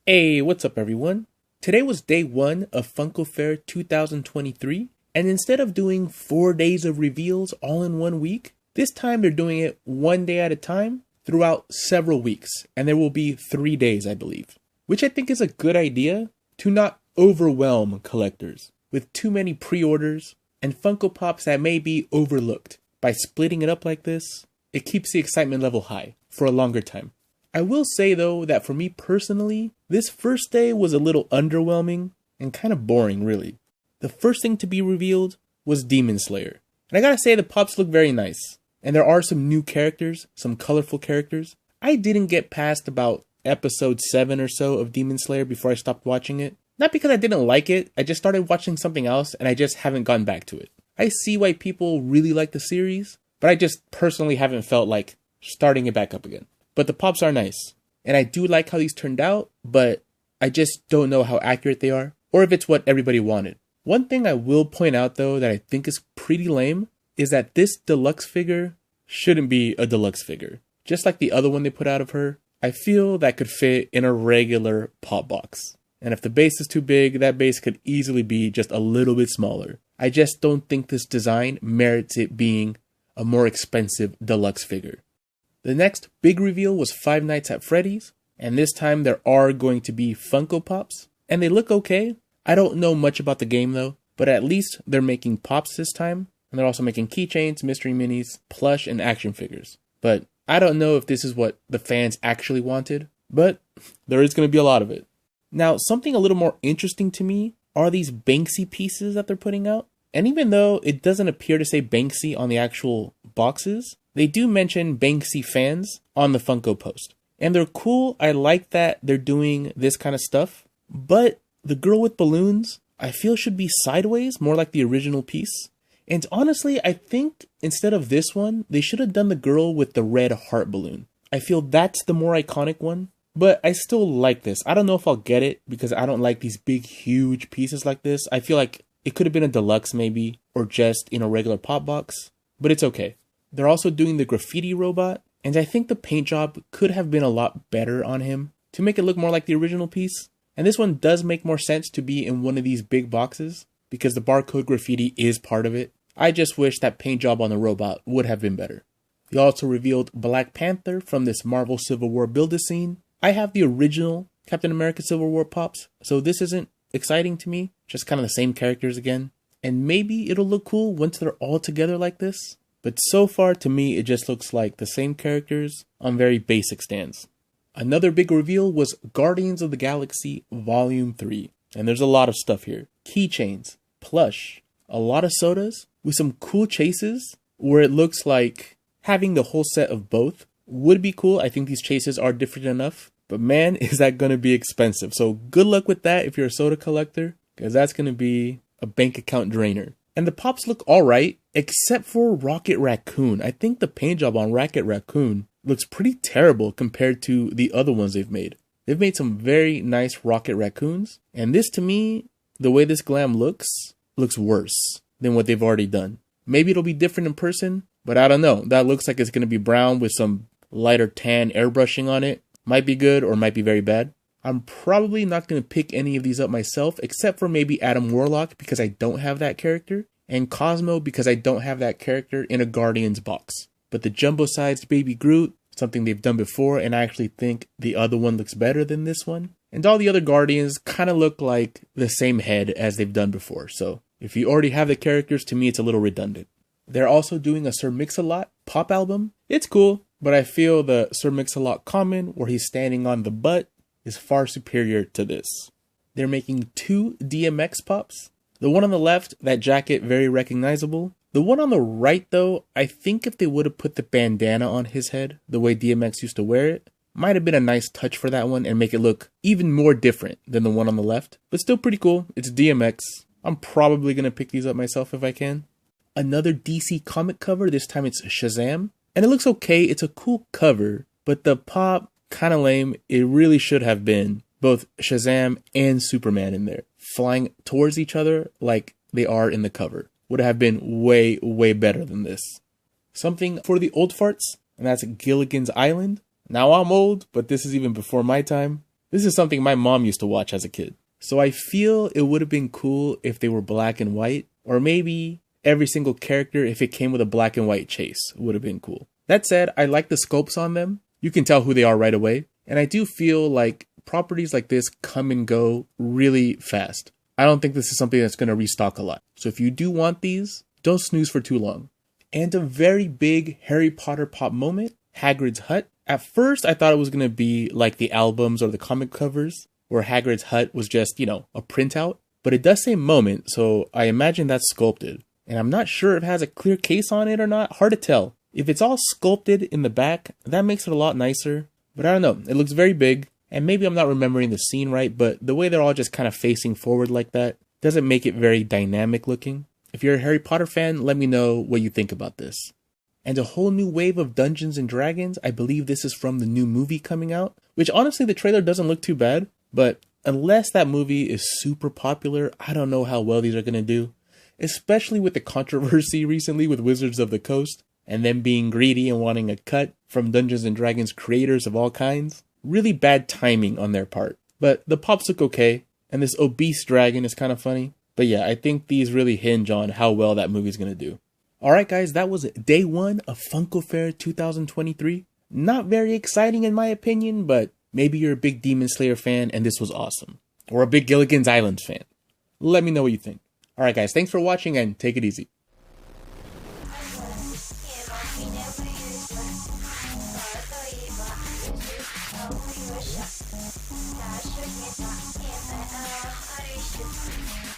Hey, what's up everyone? Today was day 1 of Funko Fair 2023, and instead of doing 4 days of reveals all in 1 week, this time they're doing it 1 day at a time throughout several weeks, and there will be 3 days I believe. Which I think is a good idea to not overwhelm collectors with too many pre-orders and Funko Pops that may be overlooked. By splitting it up like this, it keeps the excitement level high for a longer time. I will say though that for me personally, this first day was a little underwhelming and kind of boring really. The first thing to be revealed was Demon Slayer. And I gotta say the pops look very nice. And there are some new characters, some colorful characters. I didn't get past about episode 7 or so of Demon Slayer before I stopped watching it. Not because I didn't like it, I just started watching something else and I just haven't gone back to it. I see why people really like the series, but I just personally haven't felt like starting it back up again. But the pops are nice, and I do like how these turned out, but I just don't know how accurate they are, or if it's what everybody wanted. One thing I will point out though that I think is pretty lame, is that this deluxe figure shouldn't be a deluxe figure. Just like the other one they put out of her, I feel that could fit in a regular pop box. And if the base is too big, that base could easily be just a little bit smaller. I just don't think this design merits it being a more expensive deluxe figure. The next big reveal was Five Nights at Freddy's, and this time there are going to be Funko Pops, and they look okay. I don't know much about the game though, but at least they're making pops this time, and they're also making keychains, mystery minis, plush, and action figures. But I don't know if this is what the fans actually wanted, but there is going to be a lot of it. Now, something a little more interesting to me are these Banksy pieces that they're putting out, and even though it doesn't appear to say Banksy on the actual boxes, they do mention Banksy fans on the Funko post. And they're cool. I like that they're doing this kind of stuff. But the girl with balloons, I feel should be sideways, more like the original piece. And honestly, I think instead of this one, they should have done the girl with the red heart balloon. I feel that's the more iconic one. But I still like this. I don't know if I'll get it because I don't like these big, huge pieces like this. I feel like it could have been a deluxe maybe, or just in a regular pop box. But it's okay. They're also doing the graffiti robot, and I think the paint job could have been a lot better on him to make it look more like the original piece. And this one does make more sense to be in one of these big boxes because the barcode graffiti is part of it. I just wish that paint job on the robot would have been better. They also revealed Black Panther from this Marvel Civil War build-a-scene. I have the original Captain America Civil War pops, so this isn't exciting to me, just kind of the same characters again. And maybe it'll look cool once they're all together like this. But so far, to me, it just looks like the same characters on very basic stands. Another big reveal was Guardians of the Galaxy Volume 3. And there's a lot of stuff here. Keychains, plush, a lot of sodas, with some cool chases where it looks like having the whole set of both would be cool. I think these chases are different enough. But man, is that going to be expensive. So good luck with that if you're a soda collector, because that's going to be a bank account drainer. And the pops look alright, except for Rocket Raccoon. I think the paint job on Rocket Raccoon looks pretty terrible compared to the other ones they've made. They've made some very nice Rocket Raccoons, and this to me, the way this glam looks worse than what they've already done. Maybe it'll be different in person, but I don't know. That looks like it's going to be brown with some lighter tan airbrushing on it. Might be good or might be very bad. I'm probably not going to pick any of these up myself, except for maybe Adam Warlock because I don't have that character, and Cosmo because I don't have that character in a Guardians box. But the jumbo-sized Baby Groot, something they've done before, and I actually think the other one looks better than this one. And all the other Guardians kind of look like the same head as they've done before, so if you already have the characters, to me it's a little redundant. They're also doing a Sir Mix-a-Lot pop album. It's cool, but I feel the Sir Mix-a-Lot common, where he's standing on the butt, is far superior to this. They're making 2 DMX pops. The one on the left, that jacket, very recognizable. The one on the right though, I think if they would have put the bandana on his head, the way DMX used to wear it, might have been a nice touch for that one and make it look even more different than the one on the left. But still pretty cool. It's DMX. I'm probably going to pick these up myself if I can. Another DC comic cover, this time it's Shazam. And it looks okay, it's a cool cover, but the pop, kind of lame. It really should have been both Shazam and Superman in there, flying towards each other like they are in the cover. Would have been way, way better than this. Something for the old farts, and that's Gilligan's Island. Now I'm old, but this is even before my time. This is something my mom used to watch as a kid. So I feel it would have been cool if they were black and white, or maybe every single character, if it came with a black and white chase, would have been cool. That said, I like the sculpts on them. You can tell who they are right away. And I do feel like properties like this come and go really fast. I don't think this is something that's going to restock a lot. So if you do want these, don't snooze for too long. And a very big Harry Potter pop moment, Hagrid's hut. At first, I thought it was going to be like the albums or the comic covers, where Hagrid's hut was just, a printout. But it does say moment, so I imagine that's sculpted. And I'm not sure if it has a clear case on it or not. Hard to tell. If it's all sculpted in the back, that makes it a lot nicer. But I don't know. It looks very big. And maybe I'm not remembering the scene right, but the way they're all just kind of facing forward like that doesn't make it very dynamic looking. If you're a Harry Potter fan, let me know what you think about this. And a whole new wave of Dungeons and Dragons. I believe this is from the new movie coming out, which honestly the trailer doesn't look too bad, but unless that movie is super popular, I don't know how well these are going to do, especially with the controversy recently with Wizards of the Coast and them being greedy and wanting a cut from Dungeons and Dragons creators of all kinds. Really bad timing on their part, but the pops look okay, and this obese dragon is kind of funny. But yeah, I think these really hinge on how well that movie's going to do. Alright guys, that was day 1 of Funko Fair 2023. Not very exciting in my opinion, but maybe you're a big Demon Slayer fan and this was awesome. Or a big Gilligan's Island fan. Let me know what you think. Alright guys, thanks for watching and take it easy. Wish